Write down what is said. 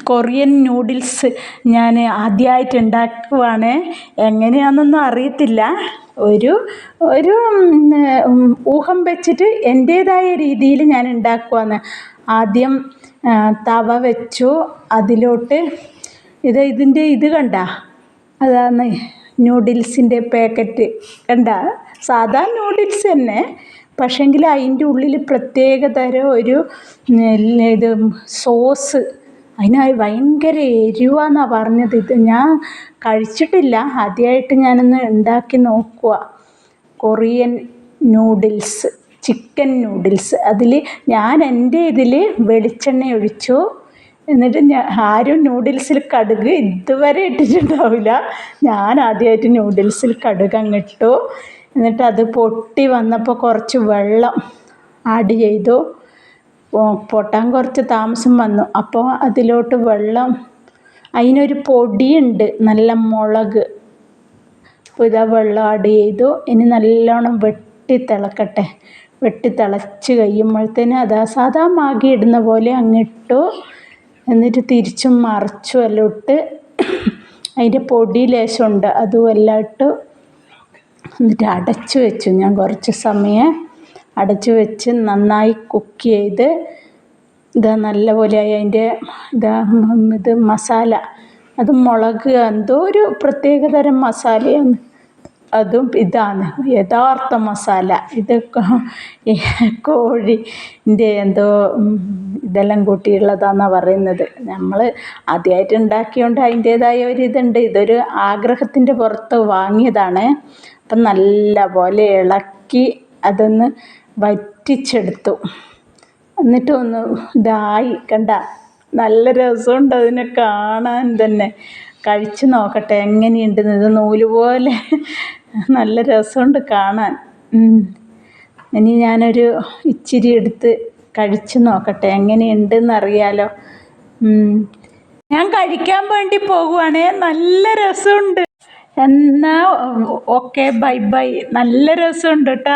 Korean noodles ഞാൻ ആദ്യമായിട്ട് ഉണ്ടാക്കുവാണ്. എങ്ങനെയാണെന്നൊന്നും അറിയത്തില്ല. ഒരു ഒരു ഊഹം വെച്ചിട്ട് എൻ്റേതായ രീതിയിൽ ഞാൻ ഉണ്ടാക്കുവാണ്. ആദ്യം തവ വെച്ചു. അതിലോട്ട് ഇതിൻ്റെ ഇത് കണ്ട, അതാണ് നൂഡിൽസിൻ്റെ പാക്കറ്റ് കണ്ട. സാധാ നൂഡിൽസ് തന്നെ, പക്ഷേങ്കിൽ അതിൻ്റെ ഉള്ളിൽ പ്രത്യേക തരം ഒരു ഇത് സോസ്. അതിനായി ഭയങ്കര എരിവാന്നാണ് പറഞ്ഞത്. ഇത് ഞാൻ കഴിച്ചിട്ടില്ല, ആദ്യമായിട്ട് ഞാനൊന്ന് ഉണ്ടാക്കി നോക്കുക. Korean noodles, chicken noodles. അതിൽ ഞാൻ എൻ്റെ ഇതിൽ വെളിച്ചെണ്ണ ഒഴിച്ചു. എന്നിട്ട് ആരും നൂഡിൽസിൽ കടുക് ഇതുവരെ ഇട്ടിട്ടുണ്ടാവില്ല. ഞാൻ ആദ്യമായിട്ട് നൂഡിൽസിൽ കടുക് അങ്ങിട്ടു. എന്നിട്ട് അത് പൊട്ടി വന്നപ്പോൾ കുറച്ച് വെള്ളം ആഡ് ചെയ്തു. പൊട്ടാൻ കുറച്ച് താമസം വന്നു. അപ്പോൾ അതിലോട്ട് വെള്ളം, അതിനൊരു പൊടിയുണ്ട്, നല്ല മുളക്. അപ്പോൾ ഇതാ വെള്ളം ആഡ് ചെയ്തു. ഇനി നല്ലോണം വെട്ടി തിളക്കട്ടെ. വെട്ടി തിളച്ച് കഴിയുമ്പോഴത്തേന് അതാ സാധാ മാഗി ഇടുന്ന പോലെ അങ്ങിട്ടു. എന്നിട്ട് തിരിച്ചും മറിച്ചും എല്ലാം ഇട്ട് അതിൻ്റെ പൊടി ലേശമുണ്ട്, അതും എല്ലാം ഇട്ടു. എന്നിട്ട് അടച്ചു വെച്ചു. ഞാൻ കുറച്ച് സമയം അടച്ചു വെച്ച് നന്നായി കുക്ക് ചെയ്ത് ഇതാ നല്ലപോലെയായി. അതിൻ്റെ ഇത് മസാല, അത് മുളക് എന്തോ ഒരു പ്രത്യേകതരം മസാലയാണ്. അതും ഇതാണ് യഥാർത്ഥ മസാല. ഇത് കോഴിൻ്റെ എന്തോ ഇതെല്ലാം കൂട്ടിയുള്ളതാണെന്നാണ് പറയുന്നത്. നമ്മൾ ആദ്യമായിട്ട് ഉണ്ടാക്കിയോണ്ട് അതിൻ്റേതായ ഒരിതുണ്ട്. ഇതൊരു ആഗ്രഹത്തിൻ്റെ പുറത്ത് വാങ്ങിയതാണ്. അപ്പം നല്ല പോലെ ഇളക്കി അതൊന്ന് വറ്റിച്ചെടുത്തു. എന്നിട്ട് ഒന്ന് ഇതായി കണ്ട, നല്ല രസമുണ്ട് അതിനെ കാണാൻ തന്നെ. കഴിച്ച് നോക്കട്ടെ എങ്ങനെയുണ്ടെന്ന്. ഇത് നൂല് പോലെ നല്ല രസമുണ്ട് കാണാൻ. ഇനി ഞാനൊരു ഇച്ചിരി എടുത്ത് കഴിച്ച് നോക്കട്ടെ എങ്ങനെയുണ്ടെന്ന് അറിയാലോ. ഞാൻ കഴിക്കാൻ വേണ്ടി പോകുവാണേ. നല്ല രസമുണ്ട്. എന്നാൽ ഓക്കെ, ബൈ ബൈ. നല്ല രസമുണ്ട് കേട്ടോ.